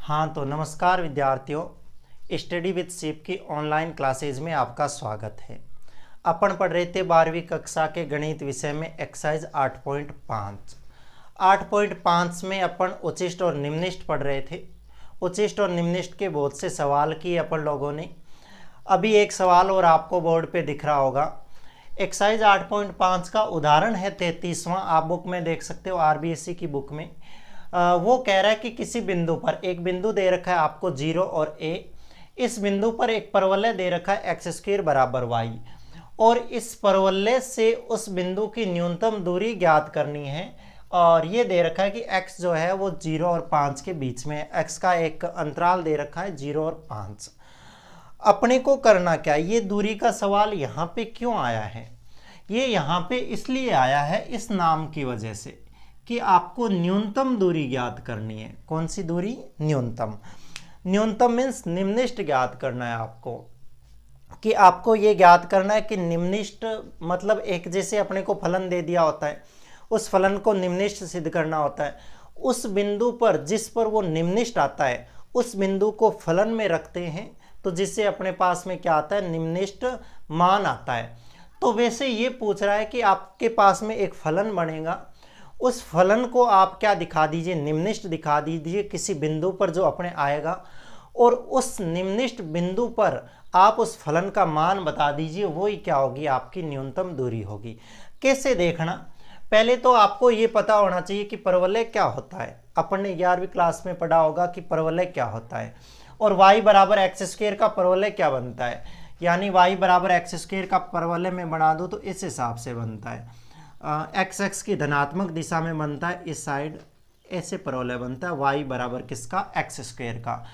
हाँ तो नमस्कार विद्यार्थियों, स्टडी विद शिव की ऑनलाइन क्लासेज में आपका स्वागत है। अपन पढ़ रहे थे 12वीं कक्षा के गणित विषय में एक्सरसाइज 8.5। 8.5 में अपन उच्चिष्ट और निम्निष्ट पढ़ रहे थे। उच्चिष्ट और निम्निष्ट के बहुत से सवाल किए अपन लोगों ने। अभी एक सवाल और आपको बोर्ड पे दिख रहा होगा। एक्सरसाइज 8.5 का उदाहरण है 33वां, आप बुक में देख सकते हो, आरबीएससी की बुक में। वो कह रहा है कि किसी बिंदु पर एक बिंदु दे रखा है आपको 0 और a। इस बिंदु पर एक परवलय दे रखा है x² बराबर y, और इस परवलय से उस बिंदु की न्यूनतम दूरी ज्ञात करनी है। और ये दे रखा है कि x जो है वो 0 और 5 के बीच में है। x का एक अंतराल दे रखा है 0 और 5। अपने को करना क्या, ये दूरी का सवाल यहाँ पे क्यों आया है? ये यहाँ पे इसलिए आया है इस नाम की वजह से कि आपको न्यूनतम दूरी ज्ञात करनी है। कौन सी दूरी? न्यूनतम। न्यूनतम मीन्स निम्निष्ट ज्ञात करना है आपको, कि आपको ये ज्ञात करना है कि निम्निष्ट मतलब एक जैसे अपने को फलन दे दिया होता है, उस फलन को निम्निष्ट सिद्ध करना होता है। उस बिंदु पर जिस पर वो निम्निष्ट आता है उस बिंदु को फलन में रखते हैं, तो जिससे अपने पास में क्या आता है? निम्निष्ट मान आता है। तो वैसे ये पूछ रहा है कि आपके पास में एक फलन बनेगा, उस फलन को आप क्या दिखा दीजिए? निम्निष्ट दिखा दीजिए किसी बिंदु पर जो अपने आएगा, और उस निम्निष्ट बिंदु पर आप उस फलन का मान बता दीजिए, वही क्या होगी? आपकी न्यूनतम दूरी होगी। कैसे देखना? पहले तो आपको ये पता होना चाहिए कि परवलय क्या होता है। अपन ने 11वीं क्लास में पढ़ा होगा कि परवलय क्या होता है, और y बराबर x² का परवलय क्या बनता है। यानी y बराबर x² का परवलय में बना दो तो इस हिसाब से बनता है। x की धनात्मक दिशा में बनता है, इस साइड ऐसे परवलय बनता है y बराबर किसका? x² का।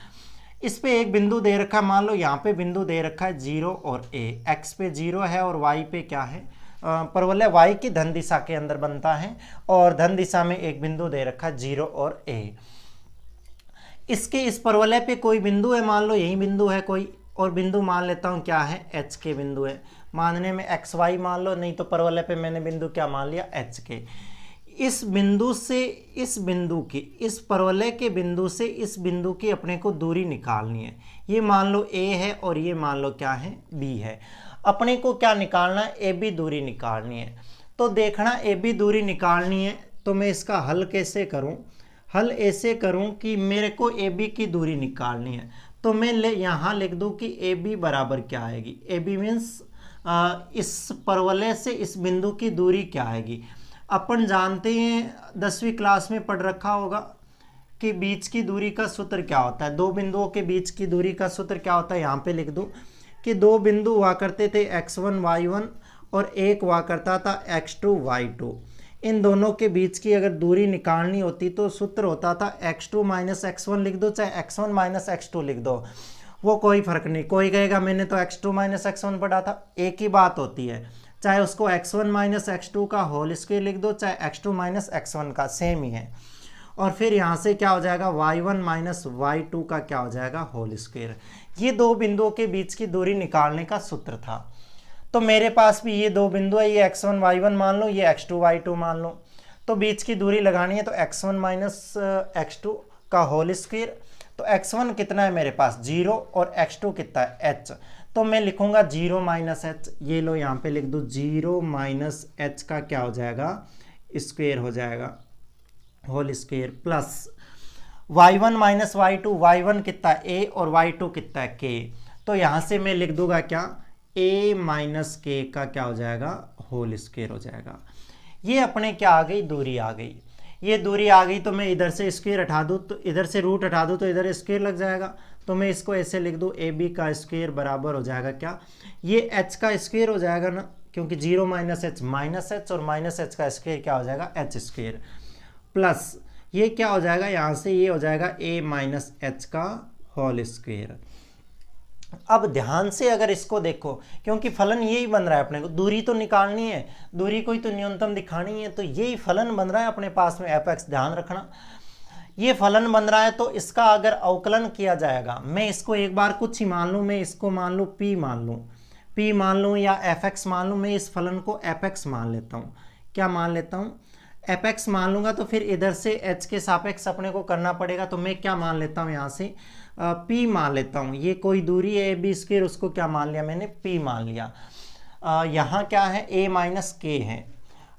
इस पे एक बिंदु दे रखा है, मान लो यहाँ पे बिंदु दे रखा है 0 और a। x पे 0 है और y पे क्या है? परवलय y की धन दिशा के अंदर बनता है, और धन दिशा में एक बिंदु दे रखा है 0 और a। इसके इस परवलय पे कोई बिंदु है, मान लो यही बिंदु है कोई, और बिंदु मान लेता हूँ क्या है? h के बिंदु है। मानने में x y मान लो, नहीं तो परवलय पे मैंने बिंदु क्या मान लिया? h के। इस बिंदु से इस बिंदु की, इस परवलय के बिंदु से इस बिंदु की अपने को दूरी निकालनी है। ये मान लो a है और ये मान लो क्या है? b है। अपने को क्या निकालना है? ab दूरी निकालनी है। तो देखना, ab दूरी निकालनी है तो मैं इसका हल कैसे करूं? हल ऐसे करूं कि मेरे को ab की दूरी निकालनी है, तो मैं यहाँ लिख दूं कि ab बराबर क्या आएगी? ab मीन्स इस परवलय से इस बिंदु की दूरी क्या आएगी? अपन जानते हैं 10वीं क्लास में पढ़ रखा होगा कि बीच की दूरी का सूत्र क्या होता है। दो बिंदुओं के बीच की दूरी का सूत्र क्या होता है? यहाँ पे लिख दूं कि दो बिंदु हुआ करते थे x1 y1 और एक हुआ करता था x2 y2। इन दोनों के बीच की अगर दूरी निकालनी होती तो सूत्र होता था x2 माइनस x1 लिख दो, चाहे x1 माइनस x2 लिख दो, वो कोई फर्क नहीं। कोई कहेगा मैंने तो x2 माइनस x1 पढ़ा था, एक ही बात होती है। चाहे उसको x1 माइनस x2 का होल स्क्वायर लिख दो, चाहे x2 माइनस x1 का, सेम ही है। और फिर यहाँ से क्या हो जाएगा? y1 माइनस y2 का क्या हो जाएगा? Whole square. ये दो बिंदुओं के बीच की दूरी निकालने का सूत्र था। तो मेरे पास भी ये दो बिंदु है, ये x1 y1 मान लो, ये x2 y2 मान लो। तो बीच की दूरी लगानी है तो x1 माइनस x2 का होल स्क्वायर। तो x1 कितना है मेरे पास? 0, और x2 कितना है? h। तो मैं लिखूंगा 0 माइनस h। ये लो यहाँ पे लिख दो 0 माइनस h का क्या हो जाएगा? स्क्वायर हो जाएगा, whole square, plus y1 minus y2। y1 कितना है? a, और y2 कितना है? k। तो यहाँ से मैं लिख दूंगा क्या? a माइनस k का क्या हो जाएगा? होल स्क्वायर हो जाएगा। ये अपने क्या आ गई? दूरी आ गई। ये दूरी आ गई तो मैं इधर से स्क्वायर हटा दूँ, तो इधर से रूट हटा दूँ तो इधर स्क्वायर लग जाएगा। तो मैं इसको ऐसे लिख दूँ ab का स्क्वायर बराबर हो जाएगा क्या? ये h का स्क्वायर हो जाएगा ना, क्योंकि 0 माइनस h माइनस h, और माइनस h का स्क्वायर क्या हो जाएगा? h स्क्वायर, प्लस ये क्या हो जाएगा? यहाँ से ये हो जाएगा a माइनस h का होल स्क्वायर। अब ध्यान से अगर इसको देखो, क्योंकि फलन यही बन रहा है, अपने को दूरी तो निकालनी है, दूरी को ही तो न्यूनतम दिखानी है, तो यही फलन बन रहा है अपने पास में f(x). ध्यान रखना, ये फलन बन रहा है तो इसका अगर अवकलन किया जाएगा, मैं इसको एक बार कुछ ही मान लूँ, मैं इसको मान लूँ p मान लूँ या f(x) मान लूँ। मैं इस फलन को f(x) मान लेता हूँ। क्या मान लेता हूँ? एफ एक्स मान लूँगा तो फिर इधर से एच के सापेक्ष अपने को करना पड़ेगा। तो मैं क्या मान लेता हूँ यहाँ से पी मान लेता हूँ। ये कोई दूरी है ए बी स्क्वायर, उसको क्या मान लिया मैंने, पी मान लिया। यहाँ क्या है, ए माइनस के है।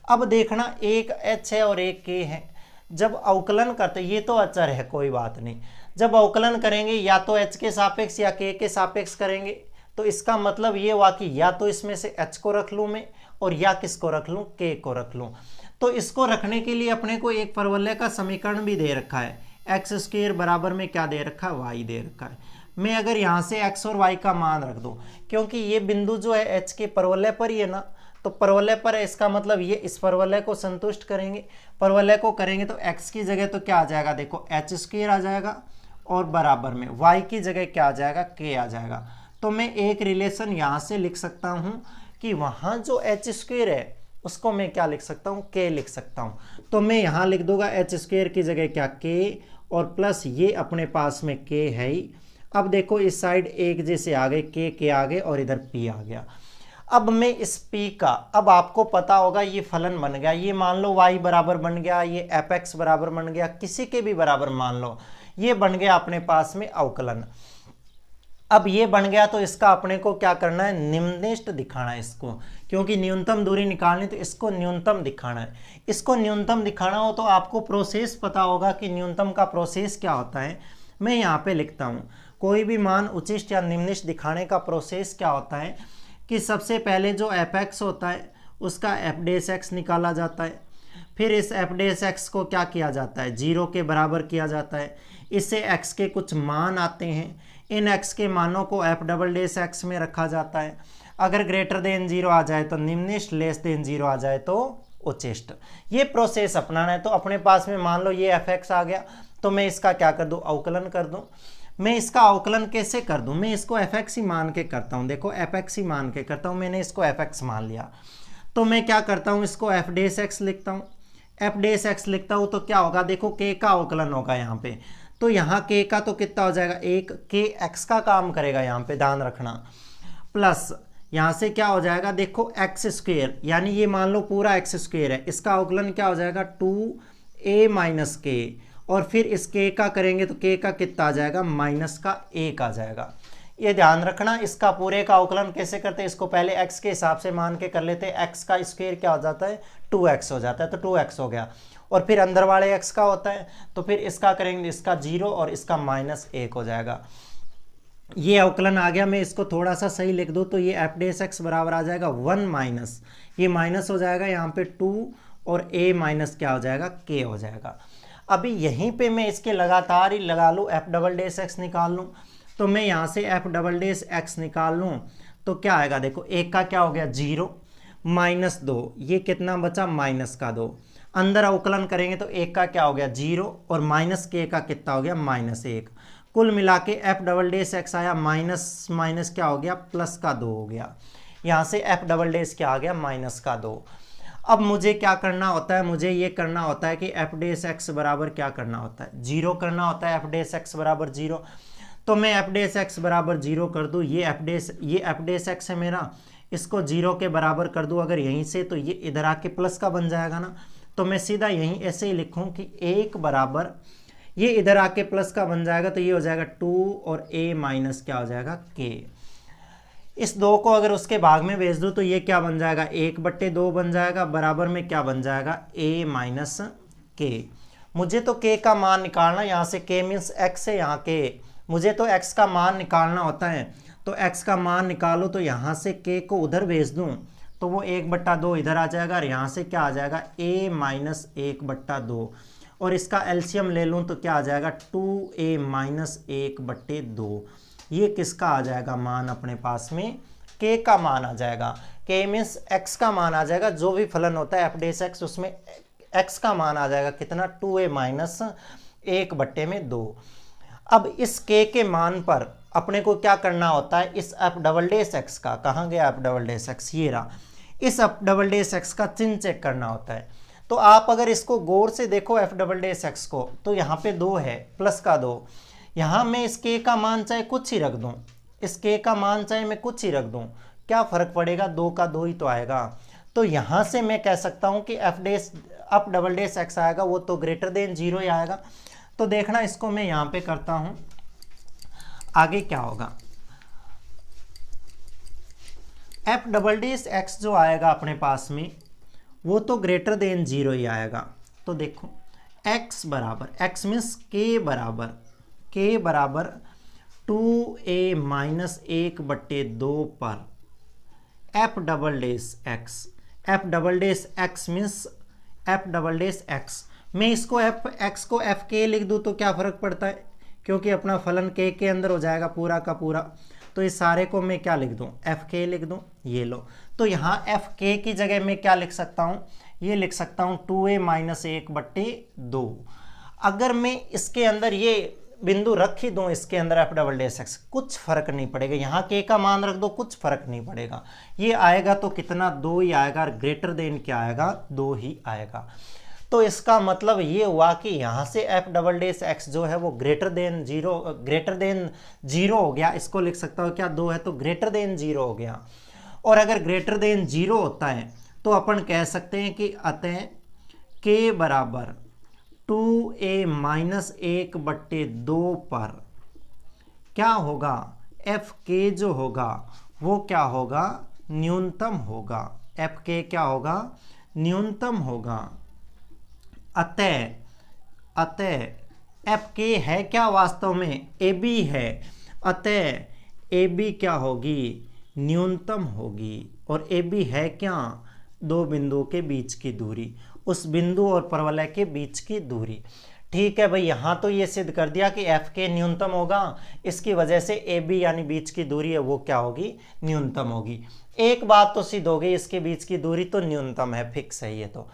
अब देखना एक एच है और एक के है। जब अवकलन करते, ये तो अचर है कोई बात नहीं, जब अवकलन करेंगे या तो एच के सापेक्ष या के सापेक्ष करेंगे, तो इसका मतलब ये हुआ कि या तो इसमें से एच को रख लूँ मैं और या किसको रख लूँ, के को रख लूँ। तो इसको रखने के लिए अपने को एक परवलय का समीकरण भी दे रखा है, एक्स स्क्वायर बराबर में क्या दे रखा है, वाई दे रखा है। मैं अगर यहाँ से एक्स और वाई का मान रख दूँ, क्योंकि ये बिंदु जो है एच के परवलय पर ही है ना, तो परवलय पर है, इसका मतलब ये इस परवलय को संतुष्ट करेंगे। परवलय को करेंगे तो x की जगह तो क्या आ जाएगा, देखो एच स्क्वायर आ जाएगा और बराबर में y की जगह क्या आ जाएगा, k आ जाएगा। तो मैं एक रिलेशन यहाँ से लिख सकता हूँ कि वहाँ जो एच स्क्वायर है उसको मैं क्या लिख सकता हूँ, k लिख सकता हूँ। तो मैं यहाँ लिख दूंगा एच स्क्वायर की जगह क्या, k, और प्लस ये अपने पास में k है ही। अब देखो इस साइड एक जैसे आ गए, के आ गए और इधर p आ गया। अब मैं इस p का, अब आपको पता होगा ये फलन बन गया, ये मान लो y बराबर बन गया, ये एफ एक्स बराबर बन गया, किसी के भी बराबर मान लो, ये बन गया अपने पास में अवकलन। अब ये बन गया तो इसका अपने को क्या करना है, निम्नलिखित दिखाना है इसको, क्योंकि न्यूनतम दूरी निकालनी तो इसको न्यूनतम दिखाना है। इसको न्यूनतम दिखाना हो तो आपको प्रोसेस पता होगा कि न्यूनतम का प्रोसेस क्या होता है। मैं यहाँ पे लिखता हूँ, कोई भी मान उचिष्ट या निम्नलिखित दिखाने का प्रोसेस क्या होता है कि सबसे पहले जो एफ एक्स होता है उसका एफ डेस एक्स निकाला जाता है, फिर इस एफ डेस एक्स को क्या किया जाता है, 0 के बराबर किया जाता है। इससे एक्स के कुछ मान आते हैं, इन एक्स के मानों को एफ डबल डेस एक्स में रखा जाता है। अगर ग्रेटर देन 0 आ जाए तो निम्नलिखित, लेस देन 0 आ जाए तो उचिष्ट। ये प्रोसेस अपनाना है। तो अपने पास में मान लो ये एफ एक्स आ गया, तो मैं इसका क्या कर दूँ, अवकलन कर दूँ। मैं इसका अवकलन कैसे कर दूं, मैं इसको एफ एक्स ही मान के करता हूं। देखो एफ एक्स ही मान के करता हूं, मैंने इसको एफ एक्स मान लिया। तो मैं क्या करता हूं, इसको एफ डेस एक्स लिखता हूं। एफ डेस एक्स लिखता हूं तो क्या होगा, देखो के का अवकलन होगा यहाँ पे, तो यहाँ के का तो कितना हो जाएगा, एक, के एक्स का काम करेगा यहाँ पे, ध्यान रखना, प्लस यहाँ से क्या हो जाएगा, देखो एक्स स्क्वायर, यानी ये मान लो पूरा एक्स स्क्वायर है, इसका अवकलन क्या हो जाएगा, 2a माइनस के, और फिर इस के का करेंगे तो के का कितना आ जाएगा, माइनस का 1 आ जाएगा। ये ध्यान रखना। इसका पूरे का अवकलन कैसे करते हैं, इसको पहले x के हिसाब से मान के कर लेते हैं। x का स्क्वायर क्या हो जाता है, 2x हो जाता है, तो 2x हो गया, और फिर अंदर वाले x का होता है, तो फिर इसका करेंगे, इसका 0 और इसका -1 हो जाएगा। ये अवकलन आ गया। मैं इसको थोड़ा सा सही लिख दूँ तो ये एफ डेस एक्स बराबर आ जाएगा 1 माइनस, ये माइनस हो जाएगा यहाँ पे 2, और a माइनस क्या हो जाएगा, k हो जाएगा। अभी यहीं पे मैं इसके लगातार ही लगा लूँ, एफ डबल डेस एक्स निकाल लूँ, तो मैं यहाँ से एफ डबल डेस एक्स निकाल लूँ तो क्या आएगा, देखो एक का क्या हो गया 0, -2, ये कितना बचा -2, अंदर अवकलन करेंगे तो एक का क्या हो गया 0, और माइनस के का कितना हो गया -1, कुल मिला के एफ डबल डेस एक्स आया माइनस माइनस क्या हो गया +2 हो गया। यहाँ से एफ डबल डेस क्या आ गया, -2। अब मुझे क्या करना होता है, मुझे ये करना होता है कि एफ डेस एक्स बराबर क्या करना होता है, 0 करना होता है, एफ डेस एक्स बराबर 0। तो मैं एफ डेस एक्स बराबर 0 कर दूँ, ये एफ डेस एक्स है मेरा, इसको 0 के बराबर कर दूँ अगर यहीं से, तो ये इधर आके प्लस का बन जाएगा ना, तो मैं सीधा यहीं ऐसे ही लिखूँ कि 1 बराबर, ये इधर आके प्लस का बन जाएगा, तो ये हो जाएगा 2 और a माइनस क्या हो जाएगा, k। इस 2 को अगर उसके भाग में भेज दूँ तो ये क्या बन जाएगा, 1/2 बन जाएगा, बराबर में क्या बन जाएगा, a माइनस k। मुझे तो k का मान निकालना, यहाँ से k मीन्स x है, यहाँ k, मुझे तो x का मान निकालना होता है। तो x का मान निकालो तो यहाँ से k को उधर भेज दूँ तो वो 1/2 इधर आ जाएगा, और यहाँ से क्या आ जाएगा, a माइनस 1/2, और इसका एलसीएम ले लूँ तो क्या आ जाएगा, 2a माइनस 1/2। ये किसका आ जाएगा मान, अपने पास में k का मान आ जाएगा। k मीन्स x का मान आ जाएगा, जो भी फलन होता है एफ डेस एक्स उसमें x का मान आ जाएगा कितना, 2a माइनस 1/2। अब इस k के मान पर अपने को क्या करना होता है, इस एफ डबल डेस एक्स का, कहाँ गया एफ डबल डेस एक्स, ये रहा, इस एफ डबल डेस एक्स का चिन्ह चेक करना होता है। तो आप अगर इसको गौर से देखो एफ डबल डेस एक्स को, तो यहाँ पे 2 है, +2, यहाँ मैं इस k का मान चाहे कुछ ही रख दूँ, इस k का मान चाहे मैं कुछ ही रख दूँ, क्या फ़र्क पड़ेगा, 2 का 2 ही तो आएगा। तो यहाँ से मैं कह सकता हूँ कि अप डबल डेस एक्स आएगा वो तो ग्रेटर देन 0 ही आएगा। तो देखना इसको मैं यहाँ पे करता हूँ, आगे क्या होगा। एफ डबल डेस एक्स जो आएगा अपने पास में वो तो ग्रेटर देन 0 ही आएगा। तो देखो x बराबर, x मीन्स k बराबर 2a माइनस 1/2 पर F double dash x means F double dash x. मैं इसको एफ एक्स को एफ के लिख दूँ तो क्या फ़र्क पड़ता है, क्योंकि अपना फलन के अंदर हो जाएगा पूरा का पूरा। तो इस सारे को मैं क्या लिख दूँ, एफ के लिख दूँ। ये लो, तो यहाँ एफ के की जगह मैं क्या लिख सकता हूँ, ये लिख सकता हूँ 2a माइनस 1/2। अगर मैं इसके अंदर ये बिंदु रख ही दूँ इसके अंदर एफ डबल डेस एक्स, कुछ फर्क नहीं पड़ेगा। यहाँ के का मान रख दो, कुछ फर्क नहीं पड़ेगा। ये आएगा तो कितना, 2 ही आएगा, और ग्रेटर देन क्या आएगा, 2 ही आएगा। तो इसका मतलब ये हुआ कि यहाँ से एफ डबल डेस एक्स जो है वो ग्रेटर देन जीरो हो गया। इसको लिख सकता हूँ क्या, 2 है तो ग्रेटर देन 0 हो गया। और अगर ग्रेटर देन 0 होता है तो अपन कह सकते हैं कि अतः के बराबर 2a माइनस 1/2 पर क्या होगा, एफ के जो होगा वो क्या होगा, न्यूनतम होगा। एफ के क्या होगा, न्यूनतम होगा। अतः एफ के है क्या वास्तव में, ए बी है। अतः ए बी क्या होगी, न्यूनतम होगी। और ए बी है क्या, 2 बिंदुओं के बीच की दूरी, उस बिंदु और परवलय के बीच की दूरी। ठीक है भाई, यहाँ तो ये सिद्ध कर दिया कि एफ के न्यूनतम होगा, इसकी वजह से ए बी यानी बीच की दूरी है वो क्या होगी, न्यूनतम होगी। एक बात तो सिद्ध हो गई, इसके बीच की दूरी तो न्यूनतम है, फिक्स है ये तो।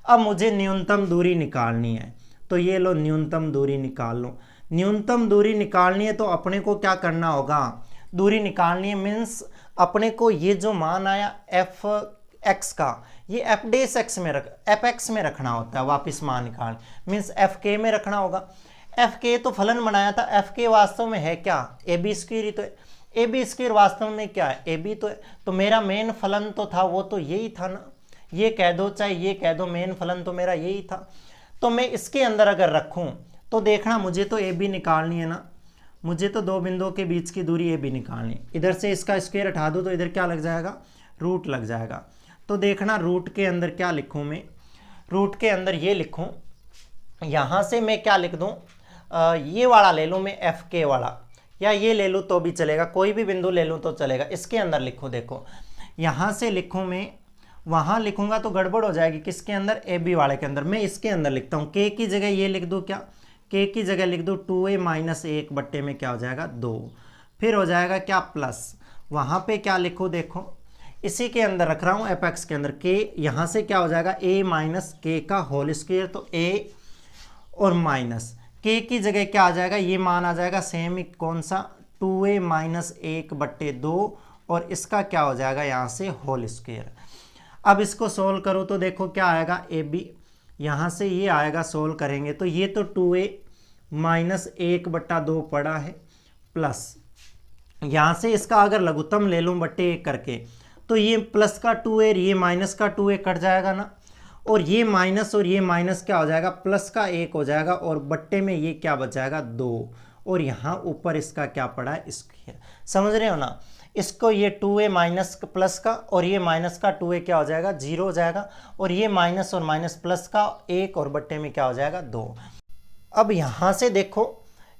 अब मुझे न्यूनतम दूरी निकालनी है, तो ये लो न्यूनतम दूरी निकाल लो। न्यूनतम दूरी निकालनी है तो अपने को क्या करना होगा, दूरी निकालनी है मीन्स अपने को ये जो मान आया एफ एक्स का, ये एफ डेस एक्स में एफ एक्स में रखना होता है। वापस मान निकाल मीन्स एफ के में रखना होगा। एफ के तो फलन बनाया था, एफ के वास्तव में है क्या, ए बी स्क्वायर ही तो है। ए बी स्क्वायर वास्तव में क्या है, ए बी तो है। तो मेरा मेन फलन तो था वो तो यही था ना, ये कह दो चाहे ये कह दो, मेन फलन तो मेरा यही था। तो मैं इसके अंदर अगर रखूं तो देखना मुझे तो ए बी निकालनी है ना, मुझे तो 2 बिंदुओं के बीच की दूरी ए बी निकालनी है। इधर से इसका स्क्वायर हटा दो तो इधर क्या लग जाएगा, रूट लग जाएगा। तो देखना रूट के अंदर क्या लिखूं मैं, रूट के अंदर ये लिखूं, यहाँ से मैं क्या लिख दूं, ये वाला ले लूं मैं एफ के वाला, या ये ले लूं तो भी चलेगा, कोई भी बिंदु ले लूं तो चलेगा। इसके अंदर लिखो, देखो यहाँ से लिखूं मैं, वहाँ लिखूंगा तो गड़बड़ हो जाएगी। किसके अंदर, ए बी वाले के अंदर। मैं इसके अंदर लिखता हूँ, के की जगह ये लिख दूँ क्या, के की जगह लिख दूँ 2a माइनस 1/2 में क्या हो जाएगा, 2। फिर हो जाएगा क्या, प्लस वहाँ पे क्या लिखो, देखो इसी के अंदर रख रहा हूँ एफ एक्स के अंदर, के यहाँ से क्या हो जाएगा, a माइनस के का होल स्क्वायर, तो a और माइनस के की जगह क्या आ जाएगा, ये मान आ जाएगा सेम ही, कौन सा, 2a माइनस 1/2, और इसका क्या हो जाएगा यहाँ से होल स्क्वायर। अब इसको सोल्व करो तो देखो क्या आएगा, ए बी, यहाँ से ये आएगा, सोल्व करेंगे तो ये तो 2a माइनस 1/2 पड़ा है, प्लस यहाँ से इसका अगर लघुत्तम ले लूँ बट्टे 1 करके, तो ये प्लस का 2a, ये माइनस का 2a कट जाएगा ना, और ये माइनस क्या हो जाएगा, प्लस का 1 हो जाएगा, और बट्टे में ये क्या बच जाएगा, 2, और यहाँ ऊपर इसका क्या पड़ा है, स्क्वायर। समझ रहे हो ना, इसको ये 2a माइनस प्लस का और ये माइनस का 2a क्या हो जाएगा, 0 हो जाएगा, और ये माइनस और माइनस प्लस का 1 और बट्टे में क्या हो जाएगा, 2। अब यहाँ से देखो,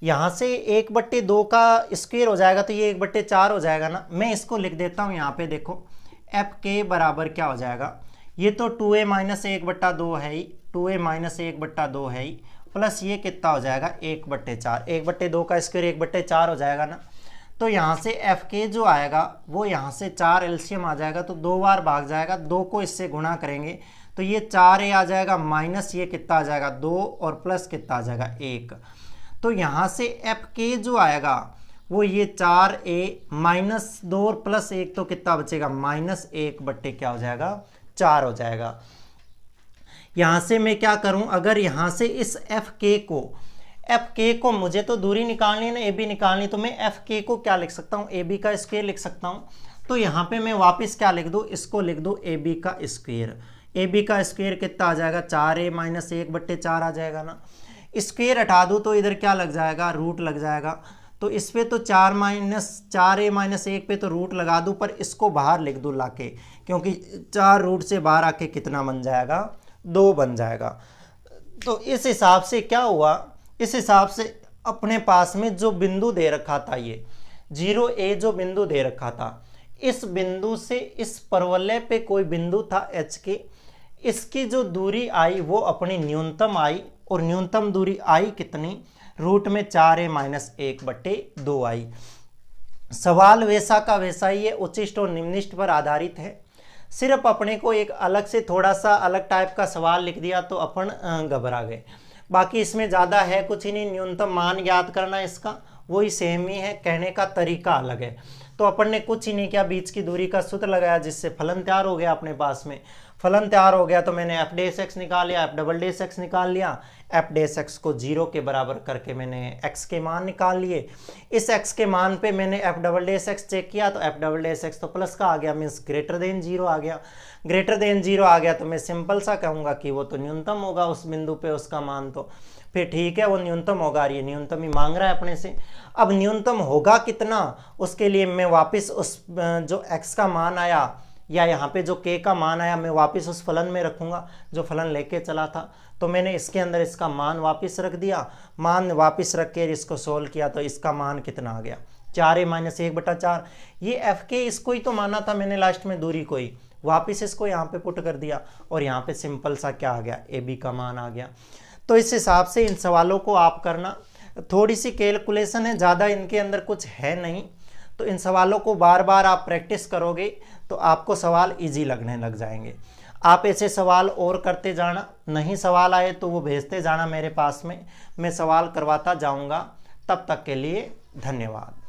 यहाँ से 1/2 का स्क्वायर हो जाएगा तो ये 1/4 हो जाएगा ना। मैं इसको लिख देता हूँ यहाँ पे, देखो एफ के बराबर क्या हो जाएगा, ये तो 2a माइनस 1/2 है ही, 2a माइनस 1/2 है ही, प्लस ये कितना हो जाएगा, 1/4, 1/2 का स्क्वायर 1/4 हो जाएगा ना। तो यहाँ से एफ के जो आएगा वो यहाँ से 4 एलसीएम आ जाएगा, तो 2 बार भाग जाएगा, 2 को इससे गुणा करेंगे तो ये 4a आ जाएगा, माइनस ये कितना आ जाएगा, 2, और प्लस कितना आ जाएगा, 1। तो यहाँ से एफ के जो आएगा वो ये 4a माइनस 2 और प्लस 1 तो कितना बचेगा, माइनस 1/, क्या हो जाएगा, 4 हो जाएगा। यहाँ से मैं क्या करूँ, अगर यहाँ से इस एफ के को मुझे तो दूरी निकालनी है ना, ए बी निकालनी, तो मैं एफ के को क्या लिख सकता हूँ, ए बी का स्क्वायर लिख सकता हूँ। तो यहाँ पे मैं वापस क्या लिख दूँ, इसको लिख दूँ ए बी का स्क्वायर, ए बी का स्क्वायर कितना आ जाएगा, 4a-1/4 आ जाएगा ना। स्क्वायर हटा दूँ तो इधर क्या लग जाएगा, रूट लग जाएगा। तो इस पे तो 4a-1 पे तो रूट लगा दूँ, पर इसको बाहर लिख दूँ लाके, क्योंकि 4 रूट से बाहर आके कितना बन जाएगा, 2 बन जाएगा। तो इस हिसाब से क्या हुआ, इस हिसाब से अपने पास में जो बिंदु दे रखा था, ये 0a जो बिंदु दे रखा था, इस बिंदु से इस परवलय पे कोई बिंदु था h के, इसकी जो दूरी आई वो अपनी न्यूनतम आई, और न्यूनतम दूरी आई कितनी, रूट में 4a-1/2 आई। सवाल वैसा का वैसा ही है, उच्चिष्ट और निम्निष्ट पर आधारित है। सिर्फ अपने को एक अलग से थोड़ा सा अलग टाइप का सवाल लिख दिया तो अपन घबरा गए। बाकी इसमें ज़्यादा है कुछ ही नहीं, न्यूनतम मान याद करना इसका, वही सेम ही है, कहने का तरीका अलग है। तो अपन ने कुछ ही नहीं किया, बीच की दूरी का सूत्र लगाया, जिससे फलन तैयार हो गया अपने पास में। फलन तैयार हो गया तो मैंने एफ डैश एक्स निकाल लिया, एफ डबल डैश एक्स निकाल लिया। एफ डैश एक्स को 0 के बराबर करके मैंने एक्स के मान निकाल लिए। इस एक्स के मान पे मैंने f double dash x check किया, तो एफ डबल डैश एक्स तो प्लस का आ गया, मीन्स ग्रेटर देन 0 आ गया। ग्रेटर देन 0 आ गया तो मैं सिंपल सा कहूँगा कि वो तो न्यूनतम होगा उस बिंदु पे, उसका मान तो फिर ठीक है, वो न्यूनतम होगा, ये न्यूनतम ही मांग रहा है अपने से। अब न्यूनतम होगा कितना, उसके लिए मैं वापस उस जो x का मान आया या यहाँ पे जो k का मान आया, मैं वापस उस फलन में रखूँगा जो फलन लेके चला था। तो मैंने इसके अंदर इसका मान वापस रख दिया, मान वापस रख के इसको सोल्व किया तो इसका मान कितना आ गया, 4a-1/4। ये f के इसको ही तो माना था मैंने लास्ट में, दूरी को ही, वापस इसको यहाँ पे पुट कर दिया और यहाँ पे सिंपल सा क्या आ गया, ए बी का मान आ गया। तो इस हिसाब से इन सवालों को आप करना, थोड़ी सी कैलकुलेशन है, ज़्यादा इनके अंदर कुछ है नहीं। तो इन सवालों को बार बार आप प्रैक्टिस करोगे तो आपको सवाल इजी लगने लग जाएंगे। आप ऐसे सवाल और करते जाना, नहीं सवाल आए तो वो भेजते जाना मेरे पास में, मैं सवाल करवाता जाऊंगा। तब तक के लिए धन्यवाद।